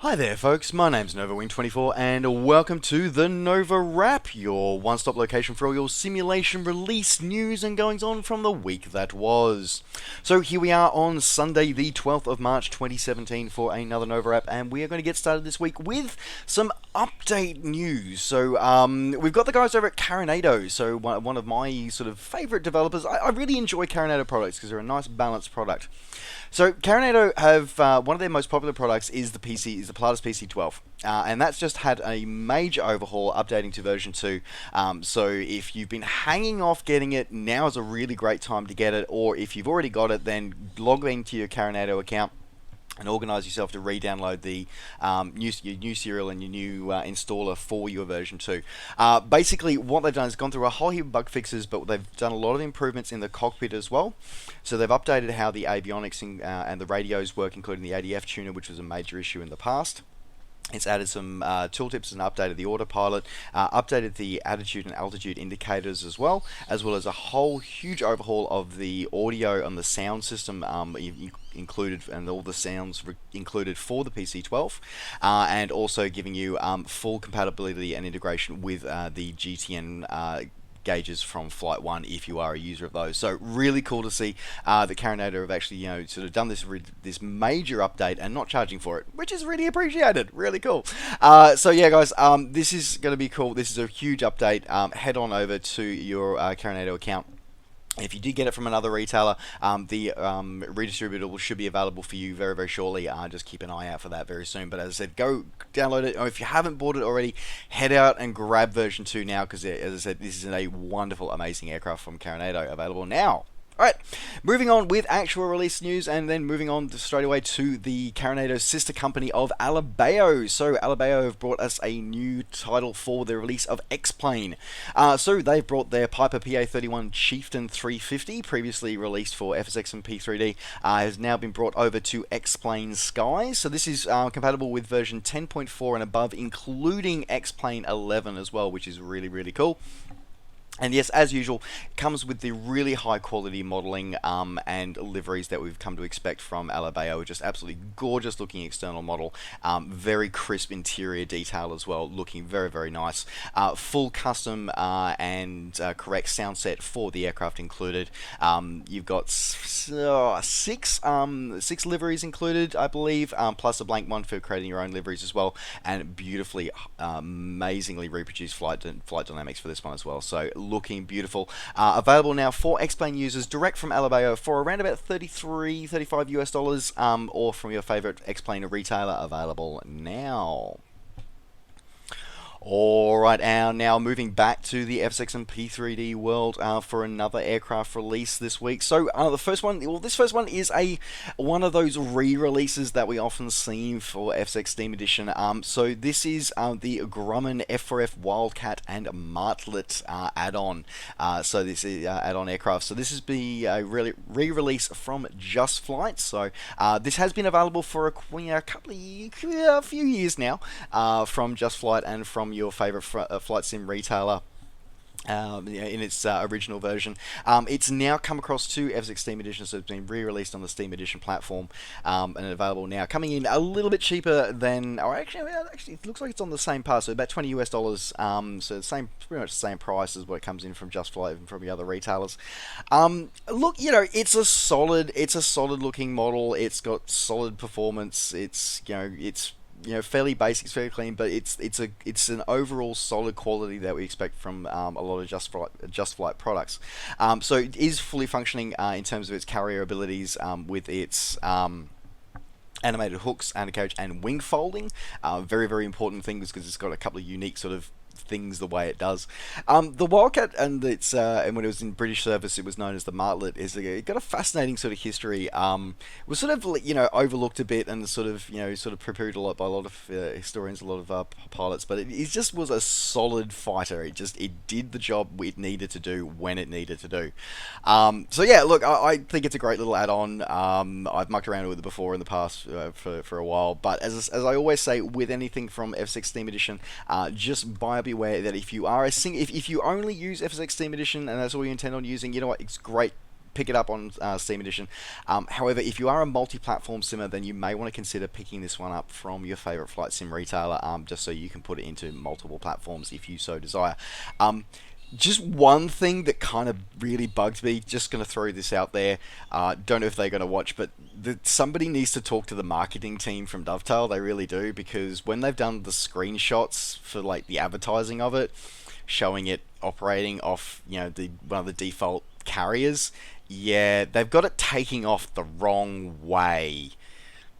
Hi there, folks. My name's NovaWing24, and welcome to the NovaWrap, your one-stop location for all your simulation release news and goings-on from the week that was. So here we are on Sunday, the 12th of March, 2017, for another NovaWrap, and we are going to get started this week with some update news. So we've got the guys over at Carinado, so one of my sort of favorite developers. I really enjoy Carinado products because they're a nice balanced product. So Carinado have one of their most popular products is the Pilatus PC12, and that's just had a major overhaul, updating to version 2. So if you've been hanging off getting it, now is a really great time to get it. Or if you've already got it, then log into your Carinado account and organize yourself to re-download the your new serial and your new installer for your version 2. Basically, what they've done is gone through a whole heap of bug fixes, but they've done a lot of improvements in the cockpit as well. So they've updated how the avionics and the radios work, including the ADF tuner, which was a major issue in the past. It's added some tooltips and updated the autopilot, updated the attitude and altitude indicators as well as a whole huge overhaul of the audio and the sound system included, and all the sounds included for the PC12, and also giving you full compatibility and integration with the GTN gauges from Flight 1 if you are a user of those. So really cool to see that Carinado have actually sort of done this major update and not charging for it, which is really appreciated. Really cool. So yeah, guys, this is going to be cool. This is a huge update. Head on over to your Carinado account. If you did get it from another retailer, the redistributable should be available for you very, very shortly. Just keep an eye out for that very soon. But as I said, go download it. Or if you haven't bought it already, head out and grab version 2 now, because as I said, this is a wonderful, amazing aircraft from Carinado available now. Alright, moving on with actual release news, and then moving on straight away to the Carinado sister company of Alabao. So Alabao have brought us a new title for the release of X-Plane. So they've brought their Piper PA-31 Chieftain 350, previously released for FSX and P3D, has now been brought over to X-Plane Skies. So this is compatible with version 10.4 and above, including X-Plane 11 as well, which is really, really cool. And yes, as usual, it comes with the really high quality modelling and liveries that we've come to expect from Alabao. Just absolutely gorgeous looking external model, very crisp interior detail as well, looking very, very nice. Full custom and correct sound set for the aircraft included. You've got six liveries included, I believe, plus a blank one for creating your own liveries as well, and beautifully, amazingly reproduced flight dynamics for this one as well. So looking beautiful. Available now for X-Plane users direct from Alabao for around about $35 US, or from your favorite X-Plane retailer, available now. Alright, now moving back to the FSX and P3D world for another aircraft release this week. So this first one is one of those re-releases that we often see for FSX Steam Edition. So this is the Grumman F4F Wildcat and Martlet add-on. So this is add-on aircraft. So this is the re-release from Just Flight. So this has been available for a few years now from Just Flight and from your favorite flight sim retailer. In its original version. It's now come across to FSX Steam Edition, so it's been re-released on the Steam Edition platform, and available now, coming in a little bit cheaper than, or actually it looks like it's on the same par, so about $20 US, so pretty much the same price as what it comes in from Just Flight and from the other retailers. Look, it's a solid looking model. It's got solid performance. It's fairly basic, it's fairly clean, but it's an overall solid quality that we expect from a lot of Just Flight products. So it is fully functioning in terms of its carrier abilities, with its animated hooks, undercarriage, and wing folding. Very, very important things, because it's got a couple of unique sort of things the way it does. The Wildcat and its and when it was in British service, it was known as the Martlet. It got a fascinating sort of history. Was sort of overlooked a bit, and sort of poo-pooed a lot by a lot of historians, a lot of pilots. But it just was a solid fighter. It did the job it needed to do when it needed to do. So yeah, look, I think it's a great little add-on. I've mucked around with it before in the past for a while, but as I always say with anything from FSX Steam Edition, just buy be aware that if you are if you only use FSX Steam Edition and that's all you intend on using, you know what, it's great pick it up on Steam Edition. However, if you are a multi-platform simmer, then you may want to consider picking this one up from your favorite flight sim retailer, just so you can put it into multiple platforms if you so desire. Just one thing that kind of really bugs me, just going to throw this out there. Don't know if they're going to watch, but somebody needs to talk to the marketing team from Dovetail. They really do, because when they've done the screenshots for like the advertising of it, showing it operating off, one of the default carriers, yeah, they've got it taking off the wrong way.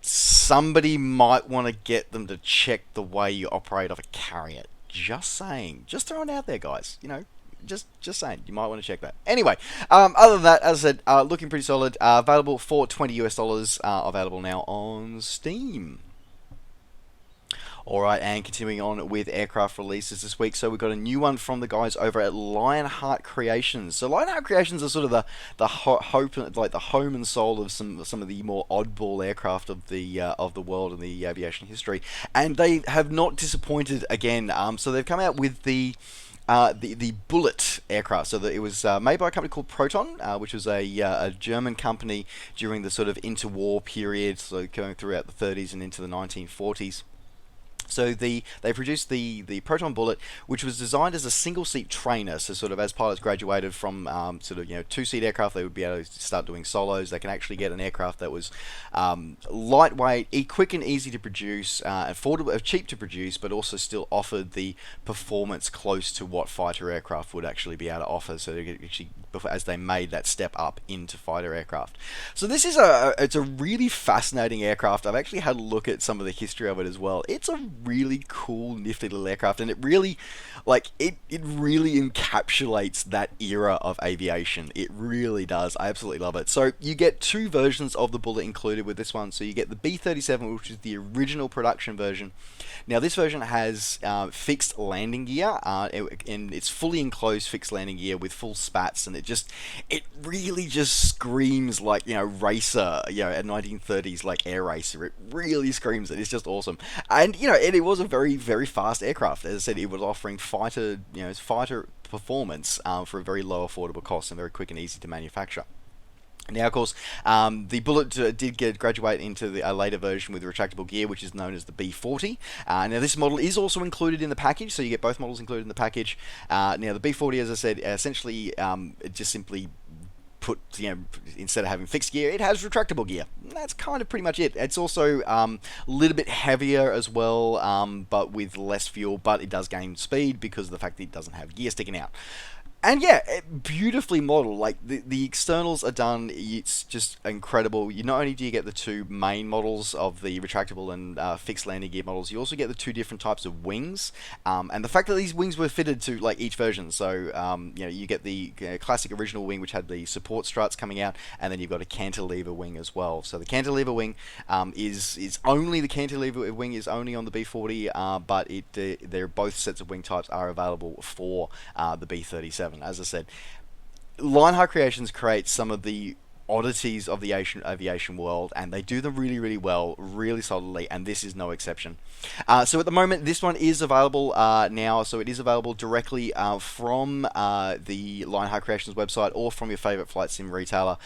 Somebody might want to get them to check the way you operate off a carrier. Just saying. Just throwing it out there, guys. Just saying, you might want to check that. Anyway, other than that, as I said, looking pretty solid. Available for $20 US. Available now on Steam. Alright, and continuing on with aircraft releases this week. So we've got a new one from the guys over at Lionheart Creations. So Lionheart Creations are sort of the hope, like the home and soul of some of the more oddball aircraft of the world and the aviation history. And they have not disappointed again. So they've come out with the Bullet aircraft. So that it was made by a company called Proton, which was a German company during the sort of interwar period, so going throughout the 30s and into the 1940s. So they produced the Proton Bullet, which was designed as a single-seat trainer. So sort of as pilots graduated from two-seat aircraft, they would be able to start doing solos. They can actually get an aircraft that was lightweight, quick and easy to produce, affordable, cheap to produce, but also still offered the performance close to what fighter aircraft would actually be able to offer. So they could actually, as they made that step up into fighter aircraft. So this is it's a really fascinating aircraft. I've actually had a look at some of the history of it as well. It's a really cool, nifty little aircraft, and it really, it really encapsulates that era of aviation. It really does. I absolutely love it. So you get two versions of the Bullet included with this one. So you get the B-37, which is the original production version. Now this version has fixed landing gear, and it's fully enclosed fixed landing gear with full spats, and it really just screams like racer, a 1930s like air racer. It really screams it. It's just awesome, and it was a very, very fast aircraft. As I said, it was offering fighter performance for a very low affordable cost and very quick and easy to manufacture. Now, of course, the Bullet did graduate into a later version with retractable gear, which is known as the B40. Now, this model is also included in the package, so you get both models included in the package. Now, the B40, as I said, essentially it just simply put, instead of having fixed gear, it has retractable gear. That's kind of pretty much it. It's also a little bit heavier as well, but with less fuel, but it does gain speed because of the fact that it doesn't have gear sticking out. And yeah, beautifully modeled. Like the externals are done. It's just incredible. Not only do you get the two main models of the retractable and fixed landing gear models, you also get the two different types of wings. And the fact that these wings were fitted to each version. So you get the classic original wing, which had the support struts coming out, and then you've got a cantilever wing as well. So the cantilever wing is only the cantilever wing is only on the B40, but they're both sets of wing types are available for the B37. As I said, Lionheart Creations creates some of the oddities of the aviation world, and they do them really, really well, really solidly, and this is no exception. So at the moment, this one is available now, so it is available directly from the Lionheart Creations website or from your favorite flight sim retailer,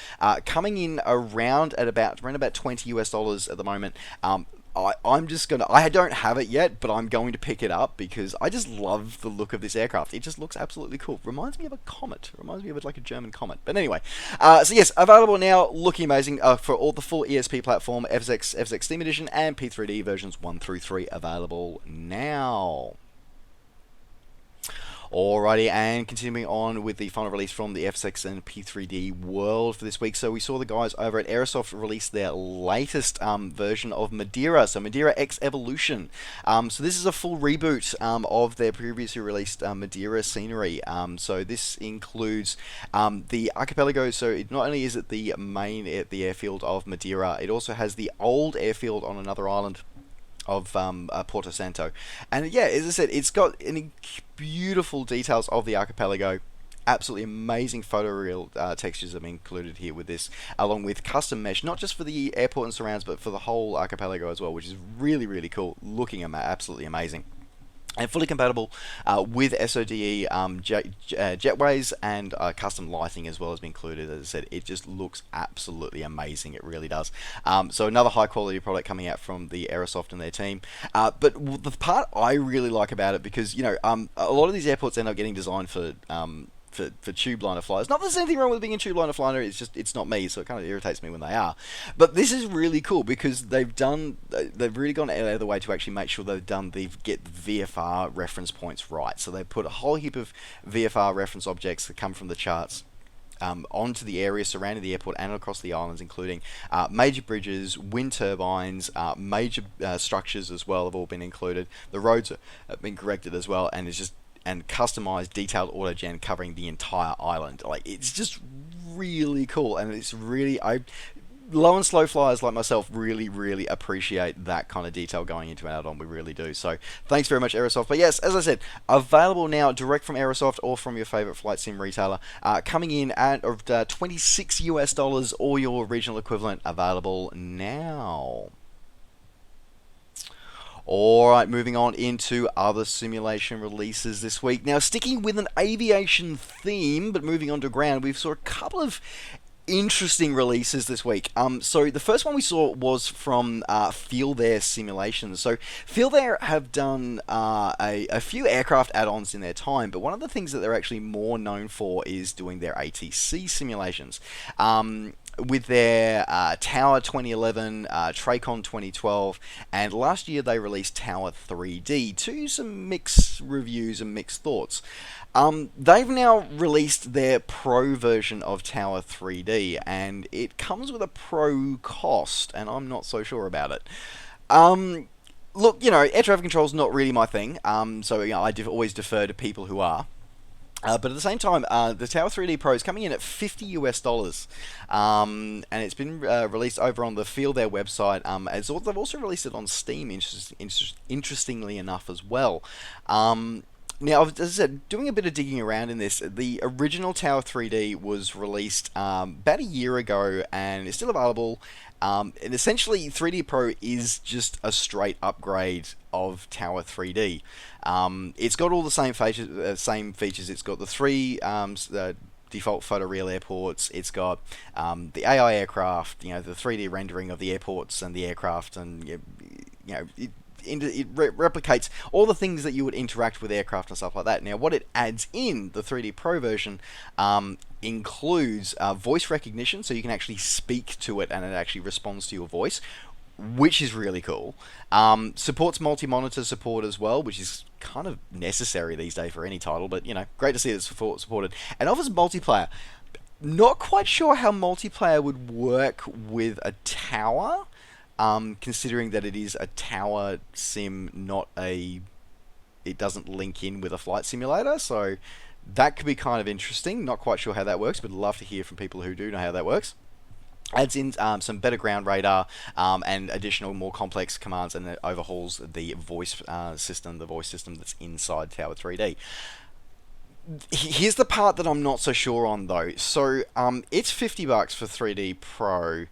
coming in around about $20 at the moment. I don't have it yet, but I'm going to pick it up because I just love the look of this aircraft. It just looks absolutely cool. Reminds me of a comet. Reminds me of like a German comet. But anyway, so yes, available now, looking amazing for all the full ESP platform, FX Steam Edition, and P3D versions 1 through 3 available now. Alrighty, and continuing on with the final release from the FX and P3D world for this week. So we saw the guys over at Aerosoft release their latest version of Madeira, so Madeira X Evolution. So this is a full reboot of their previously released Madeira scenery. So this includes the archipelago. So not only is it the the airfield of Madeira, it also has the old airfield on another island of Porto Santo. And yeah, as I said, it's got beautiful details of the archipelago. Absolutely amazing photoreal textures have been included here with this, along with custom mesh, not just for the airport and surrounds, but for the whole archipelago as well, which is really, really cool, looking absolutely amazing. and fully compatible with SODE jetways, and custom lighting as well has been included. As I said, it just looks absolutely amazing. It really does. So another high quality product coming out from the Aerosoft and their team. But the part I really like about it, because a lot of these airports end up getting designed for tube liner flyers. Not that there's anything wrong with being a tube liner flyer, it's just it's not me, so it kind of irritates me when they are. But this is really cool because they've really gone out of the way to actually make sure they get VFR reference points right. So they put a whole heap of VFR reference objects that come from the charts onto the area surrounding the airport and across the islands, including major bridges, wind turbines, major structures as well have all been included. The roads have been corrected as well, and it's just customized detailed autogen covering the entire island. Like, it's just really cool, and it's really low and slow flyers like myself really appreciate that kind of detail going into an add-on. We really do. So thanks very much, Aerosoft. But yes, as I said, available now direct from Aerosoft or from your favorite flight sim retailer, coming in at $26 or your regional equivalent, available now. Alright, moving on into other simulation releases this week. Now, sticking with an aviation theme, but moving on to ground, we've saw a couple of interesting releases this week. So the first one we saw was from Feel There Simulations. So Feel There have done a few aircraft add-ons in their time, but one of the things that they're actually more known for is doing their ATC simulations. With their Tower 2011, Tracon 2012, and last year they released Tower 3D, to some mixed reviews and mixed thoughts. They've now released their Pro version of Tower 3D, and it comes with a Pro cost, and I'm not so sure about it. Look, air traffic control is not really my thing, so I always defer to people who are. But at the same time, the Tower 3D Pro is coming in at $50 and it's been released over on the Feel There website. They've also released it on Steam, interestingly enough, as well. Now, as I said, doing a bit of digging around in this, the original Tower 3D was released about a year ago, and it's still available. And essentially, 3D Pro is just a straight upgrade of Tower 3D. It's got all the same features. It's got the three default photoreal airports. It's got the AI aircraft, the 3D rendering of the airports and the aircraft, and it replicates all the things that you would interact with aircraft and stuff like that. Now, what it adds in the 3D Pro version includes voice recognition, so you can actually speak to it and it actually responds to your voice, which is really cool. Supports multi-monitor support as well, which is kind of necessary these days for any title, but great to see it's supported. And offers multiplayer. Not quite sure how multiplayer would work with a tower, considering that it is a tower sim, it doesn't link in with a flight simulator, so that could be kind of interesting. Not quite sure how that works, but I'd love to hear from people who do know how that works. Adds in some better ground radar and additional more complex commands, and it overhauls the voice system that's inside Tower 3D. Here's the part that I'm not so sure on, though. So it's $50 for 3D Pro.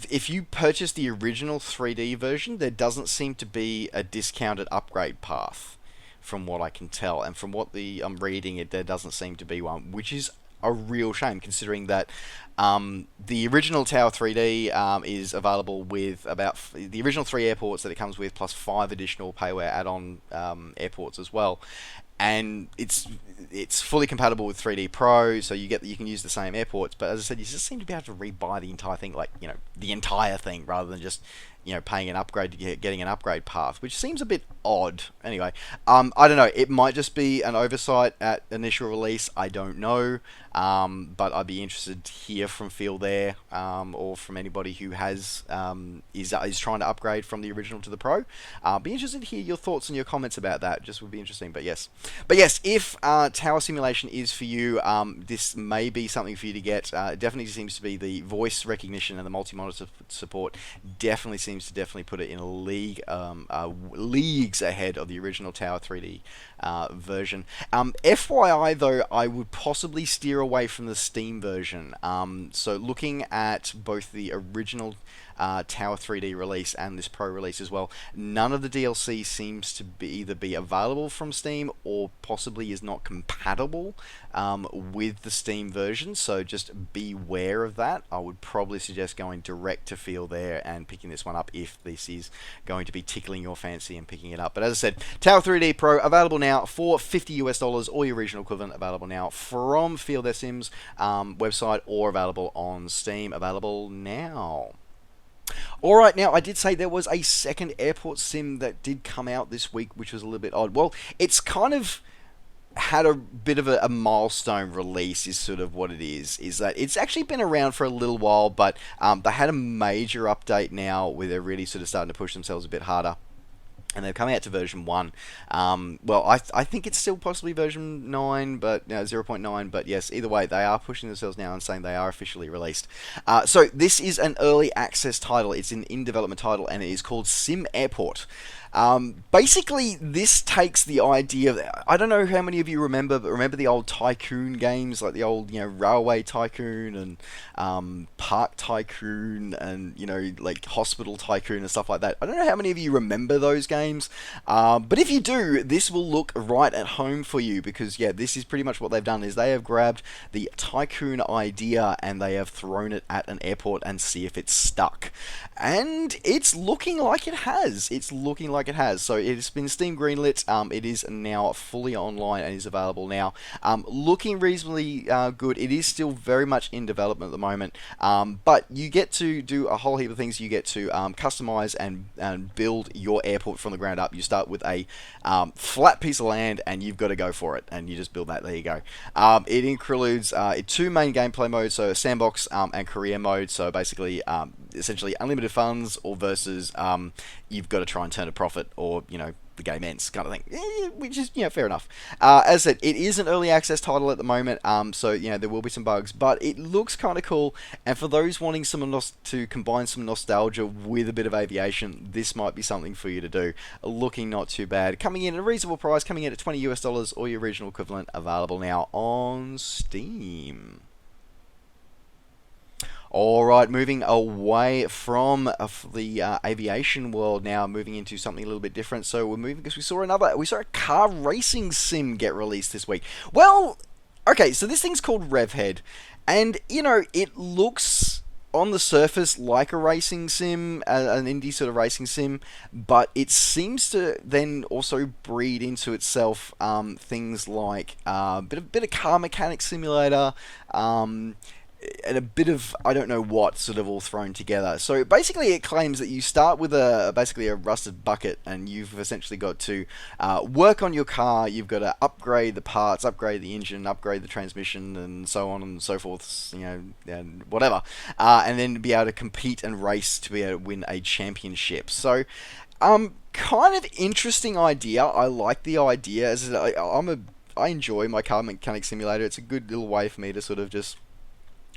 If you purchase the original 3D version, there doesn't seem to be a discounted upgrade path, from what I can tell, and from what I'm reading, there doesn't seem to be one, which is a real shame, considering that the original Tower 3D is available with about the original 3 airports that it comes with, plus 5 additional payware add-on airports as well. And it's fully compatible with 3D Pro, so you can use the same airports. But as I said, you just seem to be able to rebuy the entire thing, the entire thing, rather than just paying an upgrade to getting an upgrade path, which seems a bit odd. Anyway, I don't know. It might just be an oversight at initial release. I don't know. But I'd be interested to hear from Feel There, or from anybody who is trying to upgrade from the original to the Pro. Be interested to hear your thoughts and your comments about that. Just would be interesting. But yes, if tower simulation is for you, this may be something for you to get. It definitely seems to be the voice recognition and the multi-monitor support. Definitely seems to put it in a league, leagues ahead of the original Tower 3D version. FYI though, I would possibly steer away from the Steam version. So looking at both the original Tower 3D release and this Pro release as well. None of the DLC seems to either be available from Steam or possibly is not compatible with the Steam version, so just beware of that. I would probably suggest going direct to Feel there and picking this one up if this is going to be tickling your fancy and picking it up. But as I said, Tower 3D Pro available now for $50 or your regional equivalent, available now from Feel Their Sims website or available on Steam, available now. Alright, now I did say there was a second airport sim that did come out this week, which was a little bit odd. Well, it's kind of had a bit of a milestone release is sort of what it is that it's actually been around for a little while, but they had a major update now where they're really sort of starting to push themselves a bit harder. And they've come out to version 1. Well, I think it's still possibly version 9, but 0.9. But yes, either way, they are pushing themselves now and saying they are officially released. So this is an early access title. It's an in-development title, and it is called Sim Airport. Basically, this takes the idea of, I don't know how many of you remember, but remember the old Tycoon games, like the old, Railway Tycoon and Park Tycoon and, like Hospital Tycoon and stuff like that. I don't know how many of you remember those games, but if you do, this will look right at home for you because, yeah, this is pretty much what they've done is they have grabbed the Tycoon idea and they have thrown it at an airport and see if it's stuck. And it's looking like it has. So it has been Steam greenlit. It is now fully online and is available now. Looking reasonably good. It is still very much in development at the moment. But you get to do a whole heap of things. You get to customize and build your airport from the ground up. You start with a flat piece of land and you've got to go for it. And you just build that. There you go. It includes two main gameplay modes. So sandbox and career mode. So basically, essentially unlimited funds or versus you've got to try and turn a profit or, the game ends kind of thing, which is, fair enough. As I said, it is an early access title at the moment, so, there will be some bugs, but it looks kind of cool, and for those wanting to combine some nostalgia with a bit of aviation, this might be something for you to do. Looking not too bad. Coming in at a reasonable price, coming in at $20 or your regional equivalent, available now on Steam. Alright, moving away from the aviation world now, moving into something a little bit different. So we're moving because we saw a car racing sim get released this week. Well, okay, so this thing's called RevHead, and it looks on the surface like a racing sim, an indie sort of racing sim, but it seems to then also breed into itself things like a bit of car mechanic simulator, and a bit of I don't know what sort of all thrown together. So basically it claims that you start with basically a rusted bucket and you've essentially got to work on your car. You've got to upgrade the parts, upgrade the engine, upgrade the transmission and so on and so forth, and whatever, and then be able to compete and race to be able to win a championship. So kind of interesting idea. I like the idea. I enjoy my car mechanic simulator. It's a good little way for me to sort of just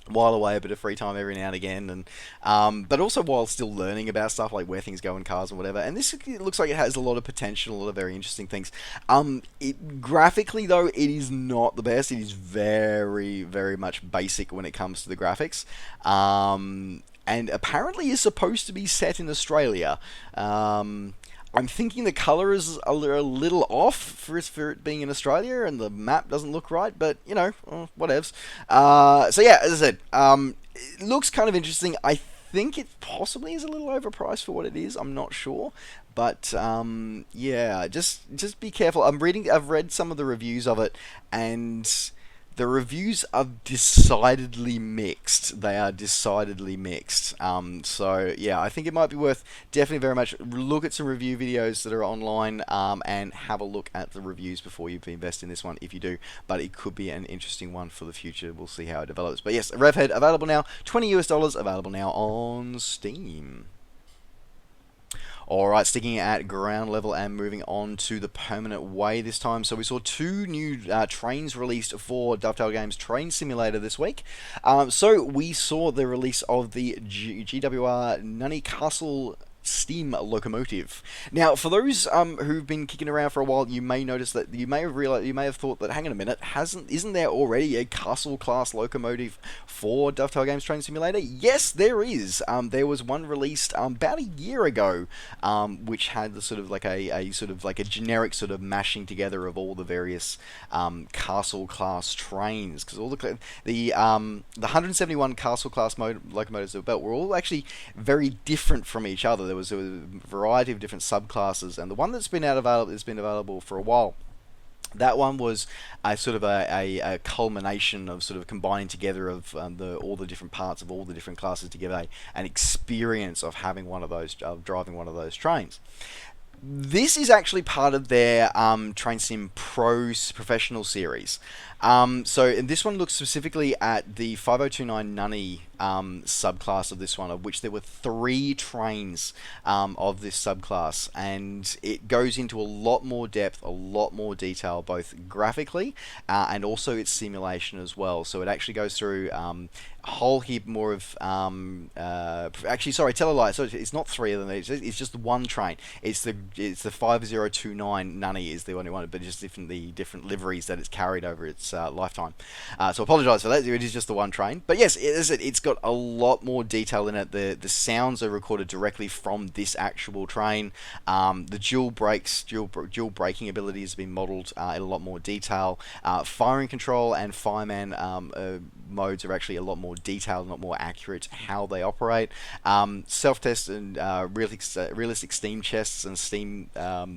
while away a bit of free time every now and again, and but also while still learning about stuff like where things go in cars and whatever. And it looks like it has a lot of potential, a lot of very interesting things. Graphically though, it is not the best. It is very, very much basic when it comes to the graphics. And apparently is supposed to be set in Australia. I'm thinking the colour is a little off for it being in Australia, and the map doesn't look right, but, whatevs. So yeah, as I said, it looks kind of interesting. I think it possibly is a little overpriced for what it is. I'm not sure. But, yeah, just be careful. I've read some of the reviews of it, and the reviews are decidedly mixed. They are decidedly mixed. So, yeah, I think it might be worth definitely very much look at some review videos that are online and have a look at the reviews before you invest in this one, if you do. But it could be an interesting one for the future. We'll see how it develops. But yes, RevHead available now. $20 available now on Steam. Alright, sticking at ground level and moving on to the permanent way this time. So we saw two new trains released for Dovetail Games Train Simulator this week. So we saw the release of the GWR Nunny Castle steam locomotive. Now, for those who've been kicking around for a while, you may notice that you may have thought that, hang on a minute, isn't there already a castle class locomotive for Dovetail Games Train Simulator? Yes, there is. There was one released about a year ago, which had the sort of like a sort of like a generic sort of mashing together of all the various castle class trains, because all the 171 castle class locomotives that were built were all actually very different from each other. There was a variety of different subclasses, and the one that's been available for a while. That one was a sort of a culmination of sort of combining together of all the different parts of all the different classes together, an experience of having one of those, of driving one of those trains. This is actually part of their Train Sim Pro Professional series. And this one looks specifically at the 5029 Nunny subclass of this one, of which there were 3 trains of this subclass, and it goes into a lot more depth, a lot more detail, both graphically and also its simulation as well. So it actually goes through a whole heap more of actually, sorry, tell a lie. So it's not 3 of them. It's just one train. It's the 5029 Nunny is the one who wanted, but just the different liveries that it's carried over its lifetime. So apologise for that. It is just the one train. But yes, it's got a lot more detail in it. The sounds are recorded directly from this actual train. The dual braking abilities have been modelled in a lot more detail. Firing control and fireman modes are actually a lot more detailed, a lot more accurate how they operate. Self-test and realistic steam chests and steam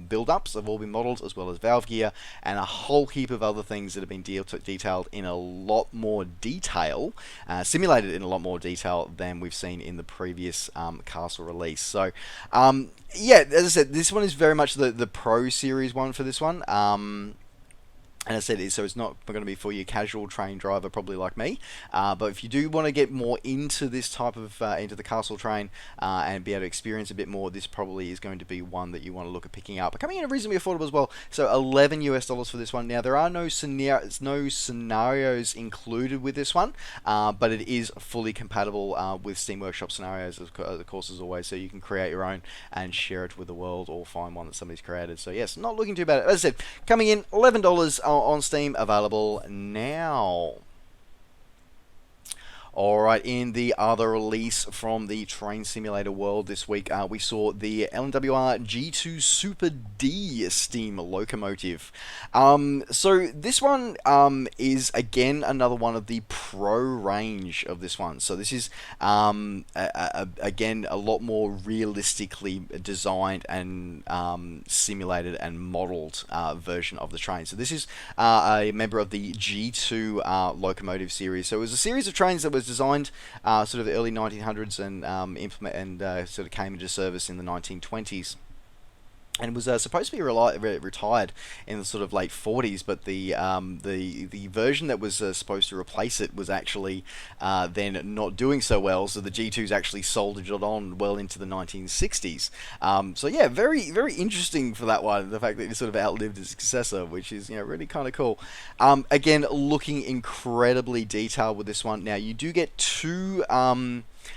build-ups have all been modelled, as well as valve gear, and a whole heap of other things that have been detailed in a lot more detail, simulated in a lot more detail than we've seen in the previous Castle release. So, yeah, as I said, this one is very much the Pro Series one for this one. And as I said, so it's not going to be for your casual train driver, probably like me. But if you do want to get more into this type of, into the castle train and be able to experience a bit more, this probably is going to be one that you want to look at picking up. But coming in at reasonably affordable as well. So $11 US for this one. Now, there are no scenarios included with this one, but it is fully compatible with Steam Workshop scenarios, of course, as always. So you can create your own and share it with the world, or find one that somebody's created. So yes, not looking too bad. As I said, coming in $11 on Steam, available now. Alright, in the other release from the Train Simulator world this week, we saw the LNWR G2 Super D steam locomotive. So this one is again another one of the pro range of this one. So this is again a lot more realistically designed and simulated and modeled version of the train. So this is a member of the G2 locomotive series. So it was a series of trains that was designed sort of the early 1900s and sort of came into service in the 1920s. And was supposed to be retired in the sort of late 40s, but the version that was supposed to replace it was actually then not doing so well. So the G2s actually soldiered it on well into the 1960s. So yeah, very very interesting for that one. The fact that it sort of outlived its successor, which is really kind of cool. Again, looking incredibly detailed with this one. Now you do get two.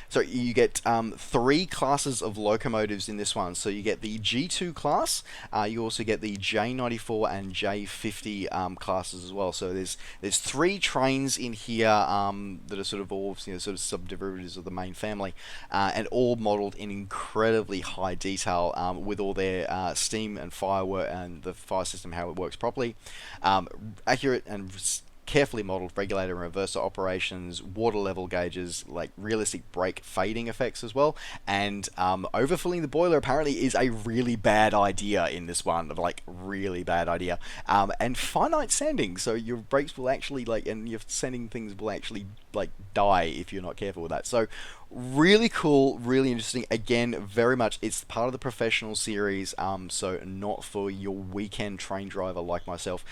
So you get 3 classes of locomotives in this one. So you get the G2 class, you also get the J94 and J50 classes as well. So there's 3 trains in here that are sort of all sort of subderivatives of the main family, and all modelled in incredibly high detail with all their steam and firework and the fire system, how it works properly, accurate and carefully modelled regulator and reverser operations, water level gauges, like realistic brake fading effects as well, and overfilling the boiler apparently is a really bad idea in this one, like really bad idea, and finite sanding, so your brakes will actually and your sanding things will actually die if you're not careful with that. So really cool, really interesting. Again, very much it's part of the professional series, so not for your weekend train driver like myself.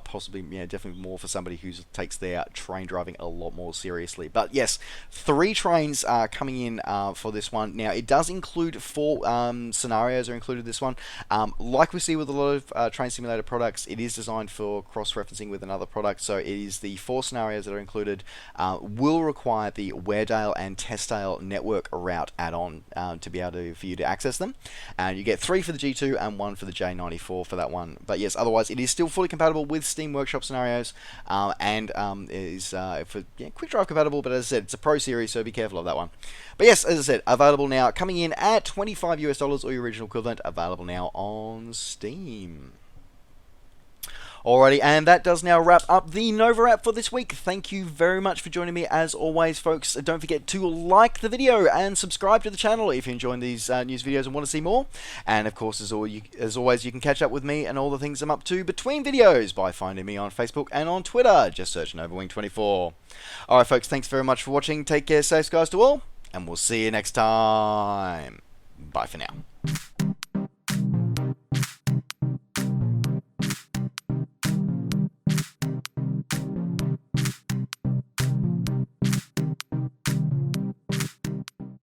Possibly, definitely more for somebody who takes their train driving a lot more seriously. But yes, 3 trains are coming in for this one. Now it does include 4 scenarios are included in this one. Like we see with a lot of train simulator products, it is designed for cross-referencing with another product. So it is the 4 scenarios that are included will require the Weardale and Testdale Intel Network Route add-on to be able for you to access them. And you get 3 for the G2 and 1 for the J94 for that one. But yes, otherwise it is still fully compatible with Steam Workshop scenarios, and is for quick drive compatible. But as I said, it's a Pro Series, so be careful of that one. But yes, as I said, available now, coming in at $25 or your original equivalent, available now on Steam. Alrighty, and that does now wrap up the NovaWrap for this week. Thank you very much for joining me as always, folks. Don't forget to like the video and subscribe to the channel if you're enjoying these news videos and want to see more. And of course, as always, you can catch up with me and all the things I'm up to between videos by finding me on Facebook and on Twitter. Just search NovaWing24. Alright, folks, thanks very much for watching. Take care, safe skies to all, and we'll see you next time. Bye for now.